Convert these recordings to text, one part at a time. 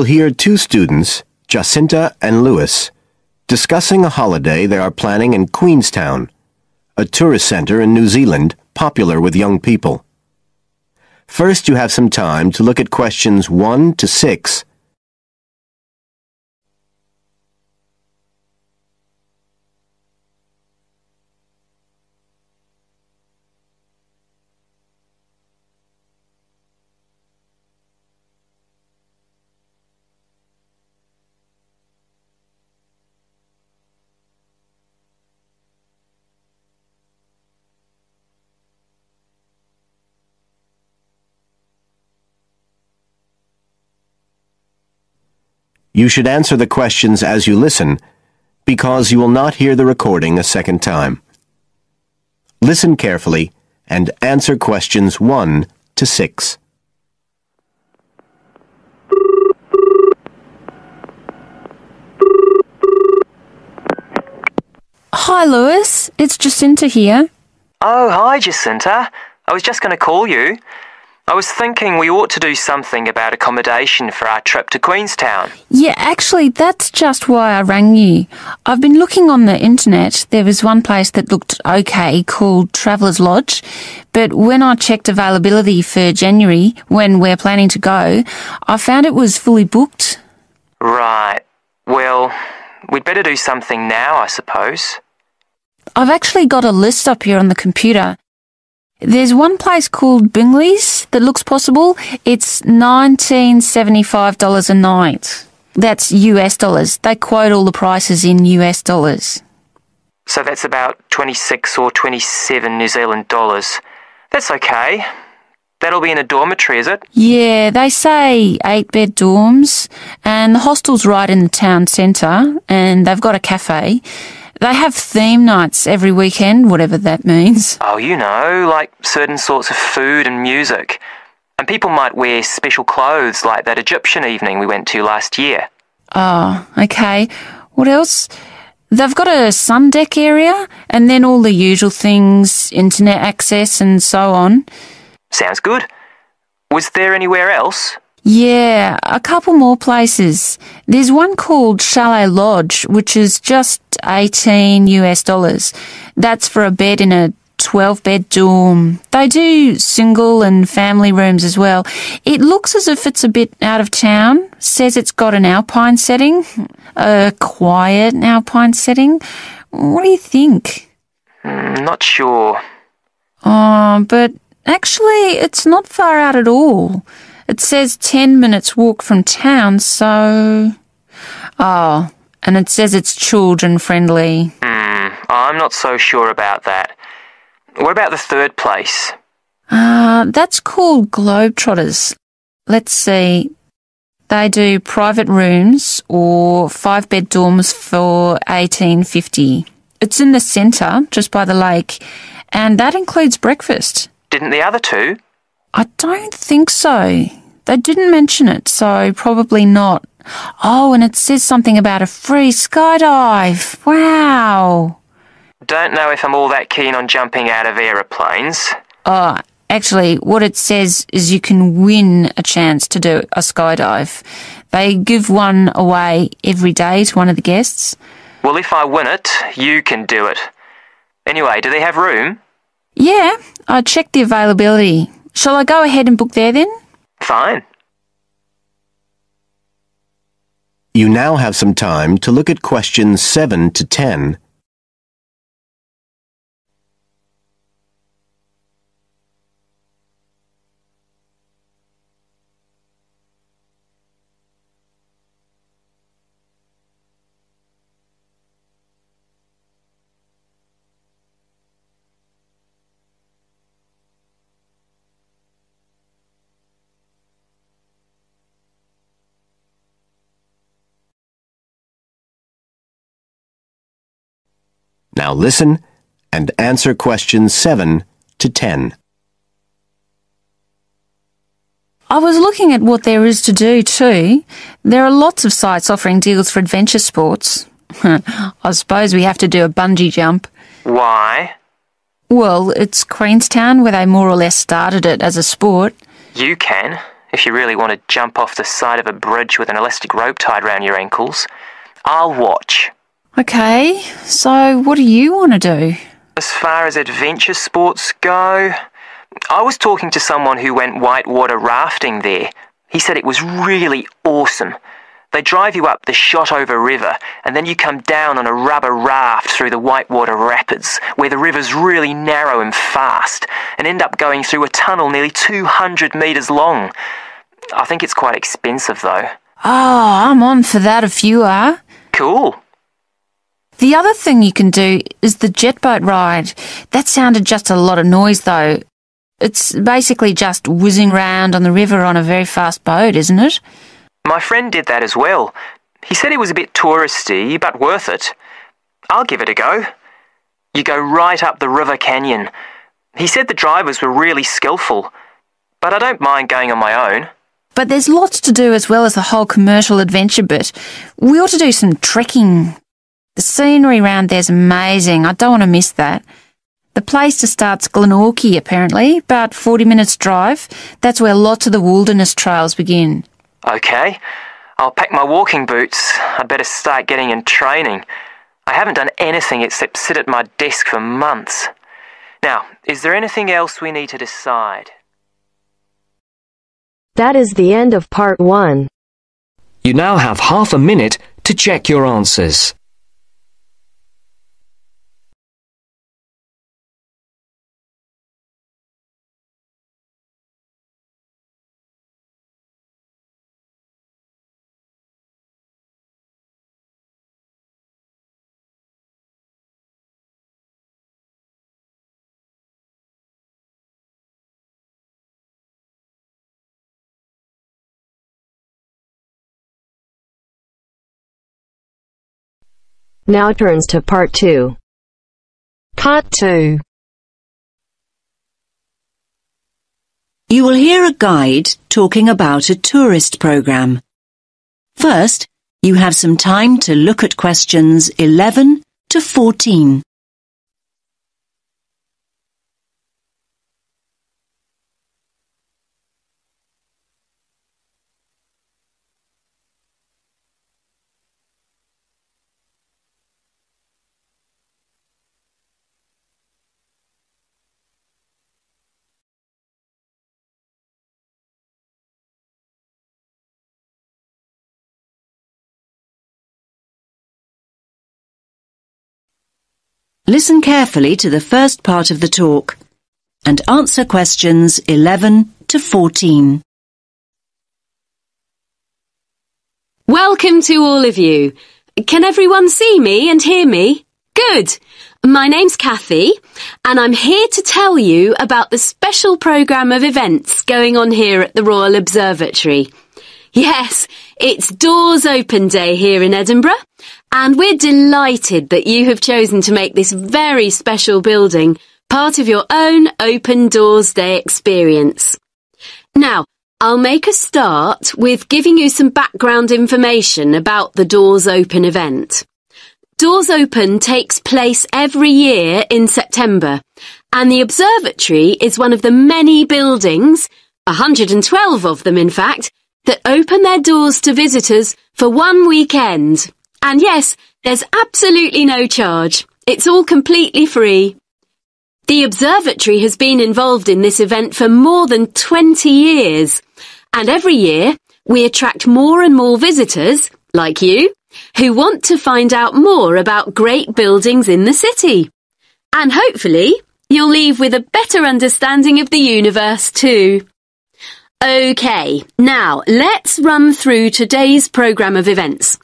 will hear two students, Jacinta and Lewis, discussing a holiday they are planning in Queenstown, a tourist center in New Zealand popular with young people. First, you have some time to look at questions 1 to 6. You should answer the questions as you listen, because you will not hear the recording a second time. Listen carefully and answer questions 1 to 6. Hi, Lewis. It's Jacinta here. Oh, hi, Jacinta. I was just going to call you. I was thinking we ought to do something about accommodation for our trip to Queenstown. Yeah, actually, that's just why I rang you. I've been looking on the internet. There was one place that looked okay called Traveller's Lodge, but when I checked availability for January, when we're planning to go, I found it was fully booked. Right. Well, we'd better do something now, I suppose. I've actually got a list up here on the computer. There's one place called Bingley's that looks possible. It's $1975 a night. That's US dollars. They quote all the prices in US dollars. So that's about 26 or 27 New Zealand dollars. That's okay. That'll be in a dormitory, is it? Yeah, they say 8-bed dorms, and the hostel's right in the town centre, and they've got a cafe. They have theme nights every weekend, whatever that means. Oh, you know, like certain sorts of food and music. And people might wear special clothes like that Egyptian evening we went to last year. Oh, okay. What else? They've got a sun deck area, and then all the usual things, internet access and so on. Sounds good. Was there anywhere else? Yeah, a couple more places. There's one called Chalet Lodge, which is just 18 US dollars. That's for a bed in a 12-bed dorm. They do single and family rooms as well. It looks as if it's a bit out of town. Says it's got an alpine setting, a quiet alpine setting. What do you think? Not sure. Oh, but actually, it's not far out at all. It says 10 minutes walk from town, so... Oh, and it says it's children-friendly. I'm not so sure about that. What about the third place? That's called Globetrotters. Let's see. They do private rooms or 5-bed dorms for $18.50. It's in the centre, just by the lake, and that includes breakfast. Didn't the other two? I don't think so. They didn't mention it, so probably not. Oh, and it says something about a free skydive. Wow. Don't know if I'm all that keen on jumping out of aeroplanes. Oh, actually, what it says is you can win a chance to do a skydive. They give one away every day to one of the guests. Well, if I win it, you can do it. Anyway, do they have room? Yeah, I checked the availability. Shall I go ahead and book there then? Fine. You now have some time to look at questions 7 to 10. Now listen and answer questions 7 to 10. I was looking at what there is to do too. There are lots of sites offering deals for adventure sports. I suppose we have to do a bungee jump. Why? Well, it's Queenstown where they more or less started it as a sport. You can. if you really want to jump off the side of a bridge with an elastic rope tied round your ankles. I'll watch. Okay, so what do you want to do? As far as adventure sports go, I was talking to someone who went whitewater rafting there. He said it was really awesome. They drive you up the Shotover River, and then you come down on a rubber raft through the whitewater rapids, where the river's really narrow and fast, and end up going through a tunnel nearly 200 metres long. I think it's quite expensive, though. Oh, I'm on for that if you are. Cool. The other thing you can do is the jet boat ride. That sounded just a lot of noise, though. It's basically just whizzing round on the river on a very fast boat, isn't it? My friend did that as well. He said it was a bit touristy, but worth it. I'll give it a go. You go right up the river canyon. He said the drivers were really skillful, but I don't mind going on my own. But there's lots to do as well as the whole commercial adventure bit. We ought to do some trekking. The scenery around there's amazing. I don't want to miss that. The place to start's Glenorchy, apparently, about 40 minutes drive. That's where lots of the wilderness trails begin. Okay, I'll pack my walking boots. I'd better start getting in training. I haven't done anything except sit at my desk for months. Now, is there anything else we need to decide? That is the end of part 1. You now have half a minute to check your answers. Now turns to part 2. Part 2. You will hear a guide talking about a tourist program. First, you have some time to look at questions 11 to 14. Listen carefully to the first part of the talk and answer questions 11 to 14. Welcome to all of you. Can everyone see me and hear me? Good. My name's Kathy, and I'm here to tell you about the special programme of events going on here at the Royal Observatory. Yes, it's Doors Open Day here in Edinburgh, and we're delighted that you have chosen to make this very special building part of your own Open Doors Day experience. Now, I'll make a start with giving you some background information about the Doors Open event. Doors Open takes place every year in September, and the observatory is one of the many buildings, 112 of them in fact, that open their doors to visitors for one weekend. And yes, there's absolutely no charge. It's all completely free. The observatory has been involved in this event for more than 20 years. And every year, we attract more and more visitors, like you, who want to find out more about great buildings in the city. And hopefully, you'll leave with a better understanding of the universe too. OK, now let's run through today's programme of events.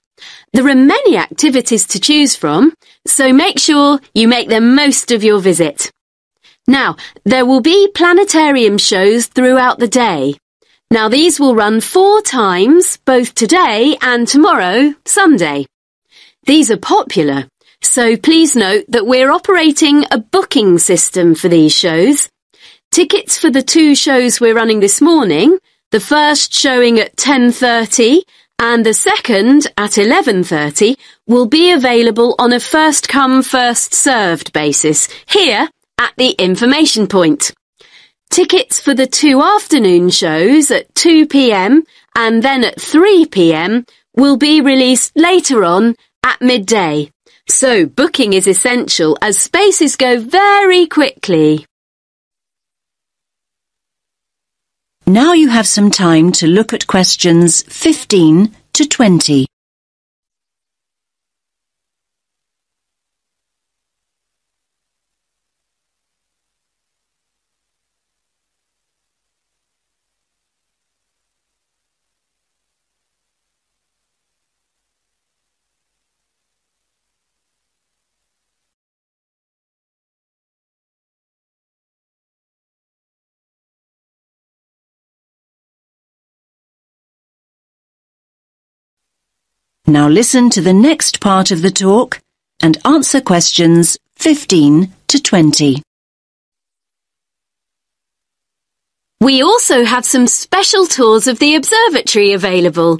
There are many activities to choose from, so make sure you make the most of your visit. Now, there will be planetarium shows throughout the day. Now, these will run 4 times, both today and tomorrow, Sunday. These are popular, so please note that we're operating a booking system for these shows. Tickets for the 2 shows we're running this morning, the first showing at 10:30 and the second at 11:30, will be available on a first-come, first-served basis here at the information point. Tickets for the 2 afternoon shows at 2 p.m. and then at 3 p.m. will be released later on at midday. So booking is essential as spaces go very quickly. Now you have some time to look at questions 15 to 20. Now listen to the next part of the talk and answer questions 15 to 20. We also have some special tours of the observatory available.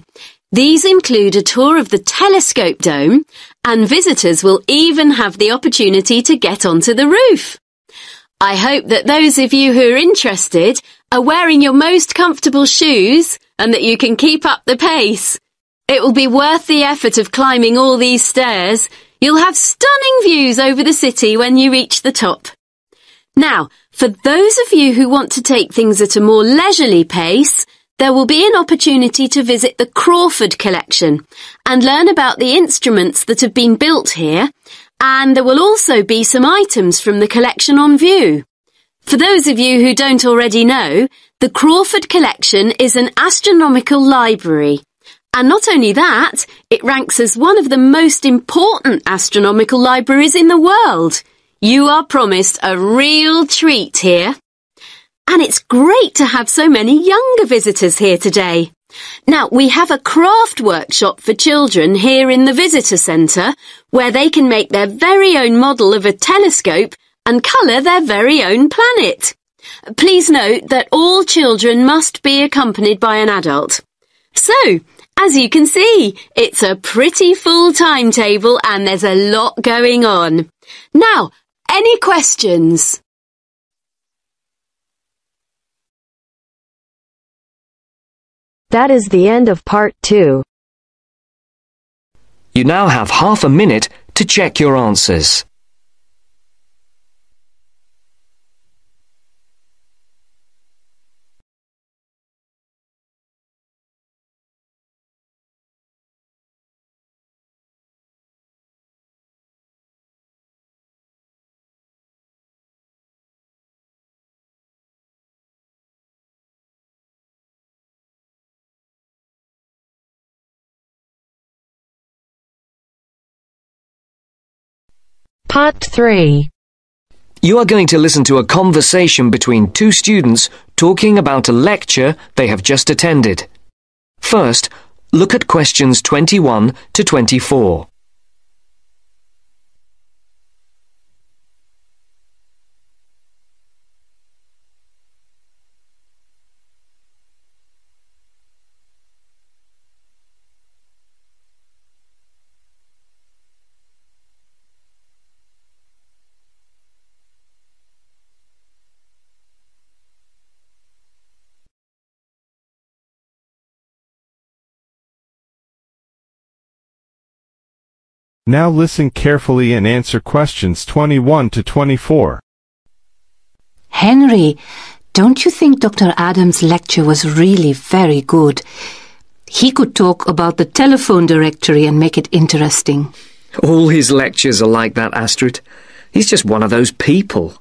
These include a tour of the telescope dome, and visitors will even have the opportunity to get onto the roof. I hope that those of you who are interested are wearing your most comfortable shoes and that you can keep up the pace. It will be worth the effort of climbing all these stairs. You'll have stunning views over the city when you reach the top. Now, for those of you who want to take things at a more leisurely pace, there will be an opportunity to visit the Crawford collection and learn about the instruments that have been built here, and there will also be some items from the collection on view. For those of you who don't already know, the Crawford collection is an astronomical library. And not only that, it ranks as one of the most important astronomical libraries in the world. You are promised a real treat here. And it's great to have so many younger visitors here today. Now, we have a craft workshop for children here in the visitor centre where they can make their very own model of a telescope and colour their very own planet. Please note that all children must be accompanied by an adult. So, as you can see, it's a pretty full timetable and there's a lot going on. Now, any questions? That is the end of part 2. You now have half a minute to check your answers. Part 3. You are going to listen to a conversation between two students talking about a lecture they have just attended. First, look at questions 21 to 24. Now listen carefully and answer questions 21 to 24. Henry, don't you think Dr. Adams' lecture was really very good? He could talk about the telephone directory and make it interesting. All his lectures are like that, Astrid. He's just one of those people.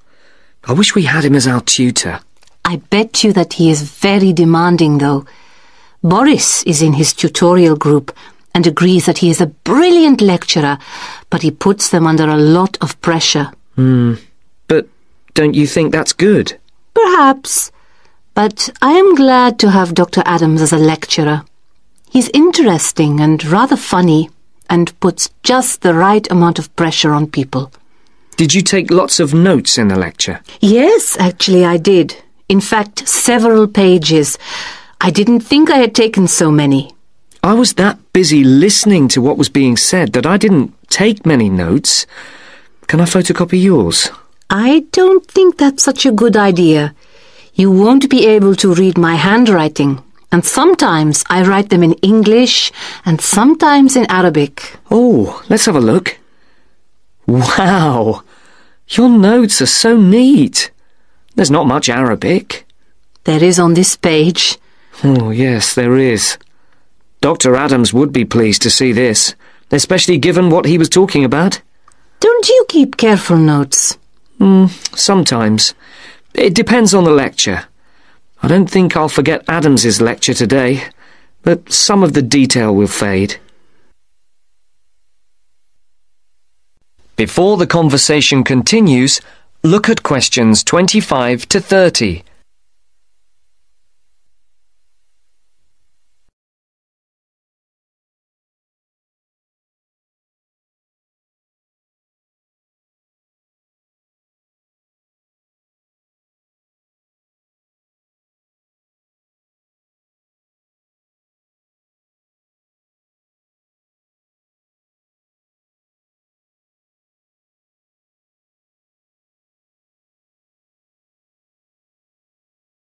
I wish we had him as our tutor. I bet you that he is very demanding, though. Boris is in his tutorial group and agrees that he is a brilliant lecturer, but he puts them under a lot of pressure. But don't you think that's good? Perhaps, but I am glad to have Dr. Adams as a lecturer. He's interesting and rather funny and puts just the right amount of pressure on people. Did you take lots of notes in the lecture? Yes, actually I did. In fact, several pages. I didn't think I had taken so many. I was that busy listening to what was being said that I didn't take many notes. Can I photocopy yours? I don't think that's such a good idea. You won't be able to read my handwriting, and sometimes I write them in English and sometimes in Arabic. Oh, let's have a look. Wow! Your notes are so neat. There's not much Arabic. There is on this page. Oh, yes, there is. Dr. Adams would be pleased to see this, especially given what he was talking about. Don't you keep careful notes? Sometimes. It depends on the lecture. I don't think I'll forget Adams's lecture today, but some of the detail will fade. Before the conversation continues, look at questions 25 to 30.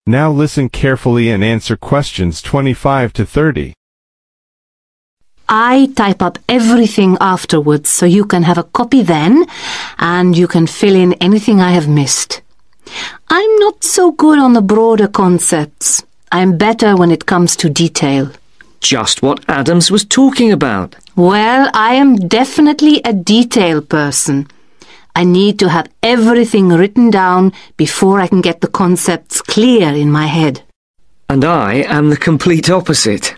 Now listen carefully and answer questions 25 to 30. I type up everything afterwards so you can have a copy then and you can fill in anything I have missed. I'm not so good on the broader concepts. I'm better when it comes to detail. Just what Adams was talking about. Well, I am definitely a detail person. I need to have everything written down before I can get the concepts clear in my head. And I am the complete opposite.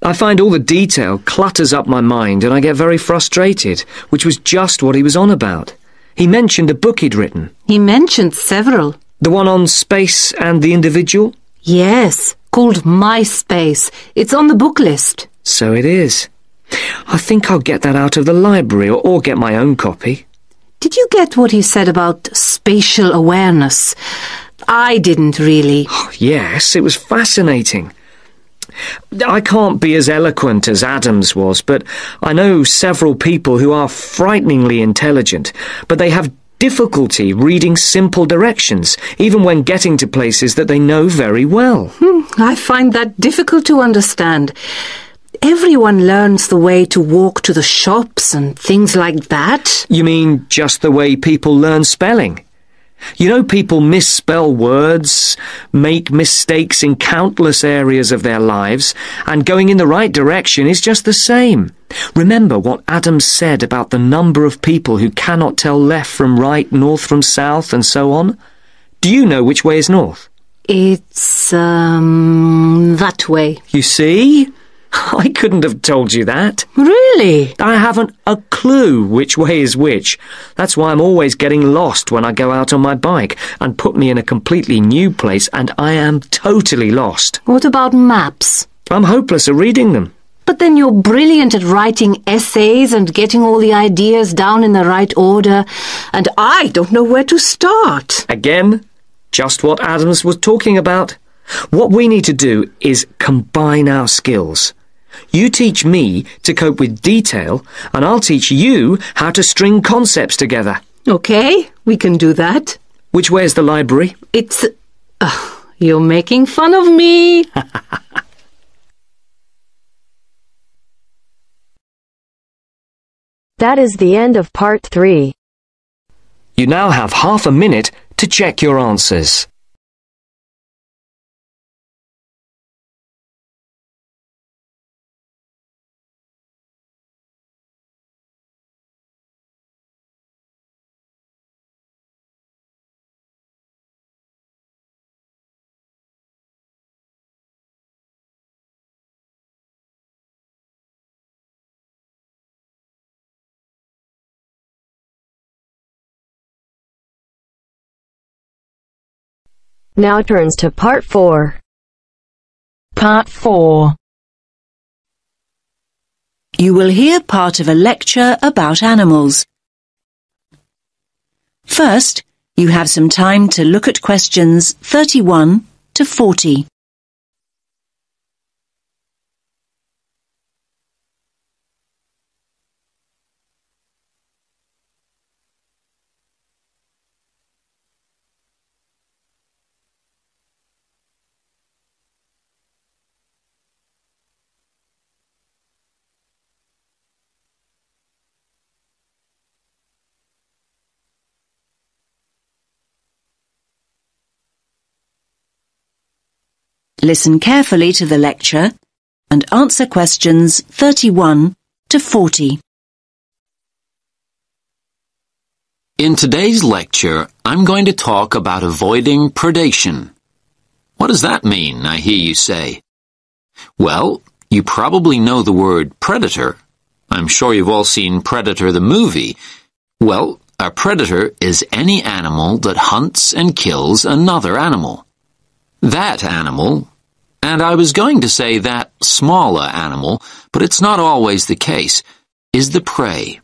I find all the detail clutters up my mind and I get very frustrated, which was just what he was on about. He mentioned a book he'd written. He mentioned several. The one on space and the individual? Yes, called My Space. It's on the book list. So it is. I think I'll get that out of the library or get my own copy. Did you get what he said about spatial awareness? I didn't really. Oh, yes, it was fascinating. I can't be as eloquent as Adams was, but I know several people who are frighteningly intelligent, but they have difficulty reading simple directions, even when getting to places that they know very well. I find that difficult to understand. Everyone learns the way to walk to the shops and things like that. You mean just the way people learn spelling? You know, people misspell words, make mistakes in countless areas of their lives, and going in the right direction is just the same. Remember what Adams said about the number of people who cannot tell left from right, north from south, and so on? Do you know which way is north? It's, that way. You see? I couldn't have told you that. Really? I haven't a clue which way is which. That's why I'm always getting lost when I go out on my bike, and put me in a completely new place and I am totally lost. What about maps? I'm hopeless at reading them. But then you're brilliant at writing essays and getting all the ideas down in the right order, and I don't know where to start. Again, just what Adams was talking about. What we need to do is combine our skills. You teach me to cope with detail, and I'll teach you how to string concepts together. Okay, we can do that. Which way is the library? It's... you're making fun of me. That is the end of part 3. You now have half a minute to check your answers. Now turns to part 4. Part 4. You will hear part of a lecture about animals. First, you have some time to look at questions 31 to 40. Listen carefully to the lecture and answer questions 31 to 40. In today's lecture, I'm going to talk about avoiding predation. What does that mean, I hear you say? Well, you probably know the word predator. I'm sure you've all seen Predator the movie. Well, a predator is any animal that hunts and kills another animal. That animal, and I was going to say that smaller animal, but it's not always the case, is the prey.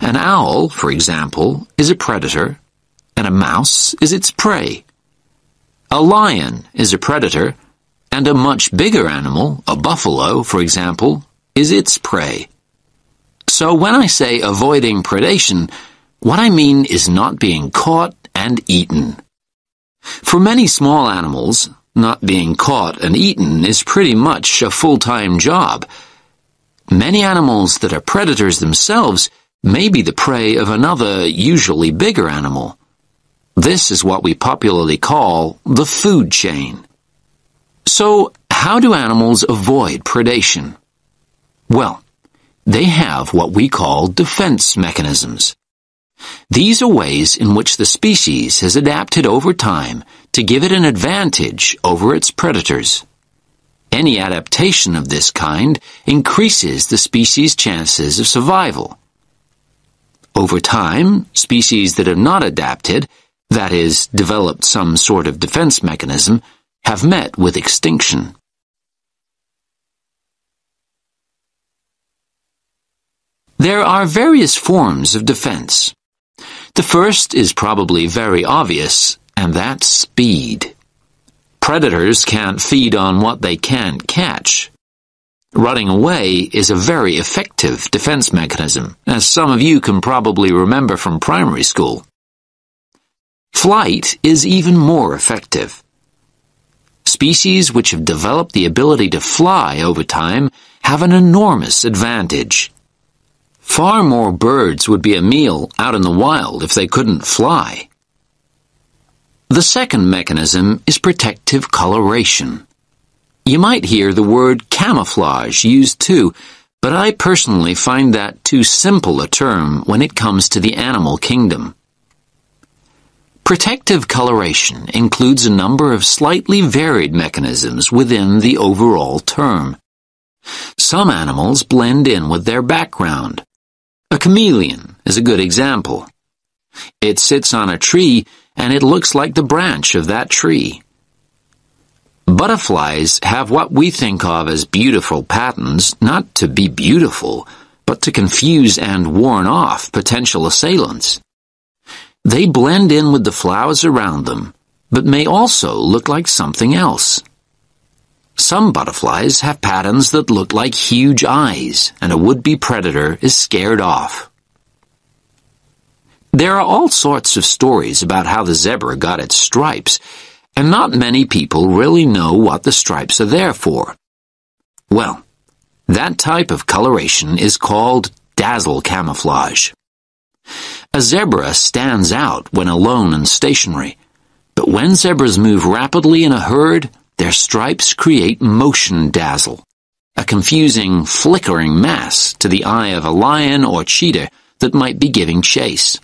An owl, for example, is a predator, and a mouse is its prey. A lion is a predator, and a much bigger animal, a buffalo, for example, is its prey. So when I say avoiding predation, what I mean is not being caught and eaten. For many small animals, not being caught and eaten is pretty much a full-time job. Many animals that are predators themselves may be the prey of another, usually bigger animal. This is what we popularly call the food chain. So, how do animals avoid predation? Well, they have what we call defense mechanisms. These are ways in which the species has adapted over time to give it an advantage over its predators. Any adaptation of this kind increases the species' chances of survival. Over time, species that have not adapted, that is, developed some sort of defense mechanism, have met with extinction. There are various forms of defense. The first is probably very obvious, and that's speed. Predators can't feed on what they can't catch. Running away is a very effective defense mechanism, as some of you can probably remember from primary school. Flight is even more effective. Species which have developed the ability to fly over time have an enormous advantage. Far more birds would be a meal out in the wild if they couldn't fly. The second mechanism is protective coloration. You might hear the word camouflage used too, but I personally find that too simple a term when it comes to the animal kingdom. Protective coloration includes a number of slightly varied mechanisms within the overall term. Some animals blend in with their background. A chameleon is a good example. It sits on a tree and it looks like the branch of that tree. Butterflies have what we think of as beautiful patterns, not to be beautiful, but to confuse and warn off potential assailants. They blend in with the flowers around them, but may also look like something else. Some butterflies have patterns that look like huge eyes, and a would-be predator is scared off. There are all sorts of stories about how the zebra got its stripes, and not many people really know what the stripes are there for. Well, that type of coloration is called dazzle camouflage. A zebra stands out when alone and stationary, but when zebras move rapidly in a herd, their stripes create motion dazzle, a confusing, flickering mass to the eye of a lion or cheetah that might be giving chase.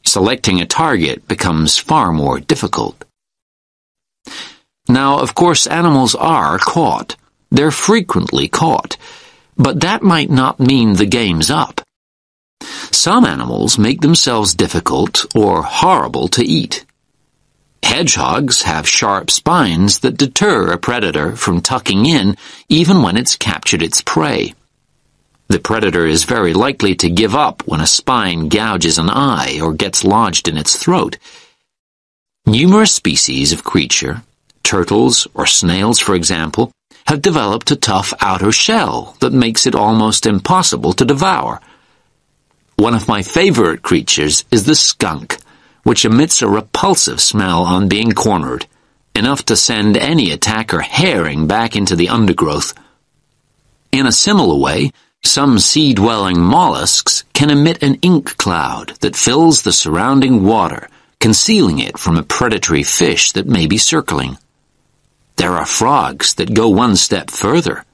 Selecting a target becomes far more difficult. Now, of course, animals are caught. They're frequently caught. But that might not mean the game's up. Some animals make themselves difficult or horrible to eat. Hedgehogs have sharp spines that deter a predator from tucking in even when it's captured its prey. The predator is very likely to give up when a spine gouges an eye or gets lodged in its throat. Numerous species of creature, turtles or snails for example, have developed a tough outer shell that makes it almost impossible to devour. One of my favorite creatures is the skunk, which emits a repulsive smell on being cornered, enough to send any attacker herring back into the undergrowth. In a similar way, some sea-dwelling mollusks can emit an ink cloud that fills the surrounding water, concealing it from a predatory fish that may be circling. There are frogs that go one step further.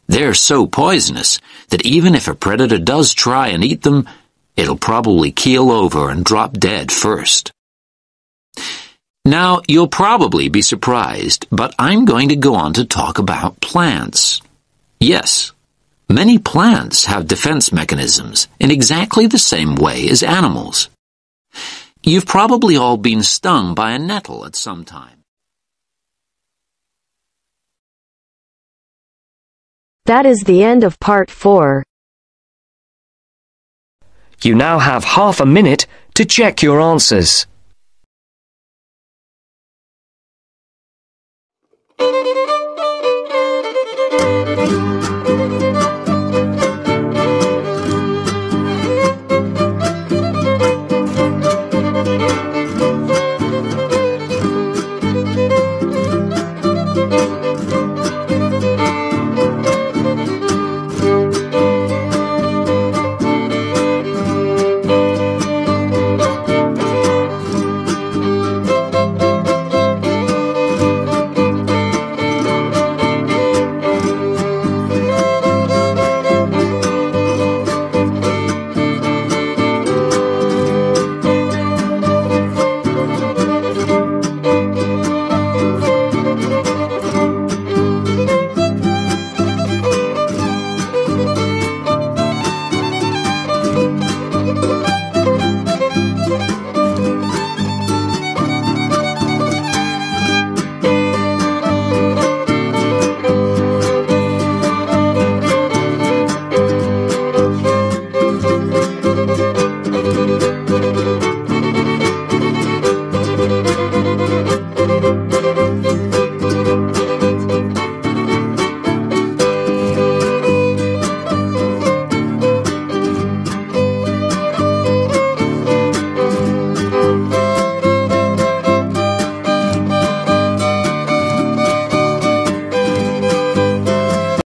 They're so poisonous that even if a predator does try and eat them, it'll probably keel over and drop dead first. Now, you'll probably be surprised, but I'm going to go on to talk about plants. Yes, many plants have defense mechanisms in exactly the same way as animals. You've probably all been stung by a nettle at some time. That is the end of part 4. You now have half a minute to check your answers.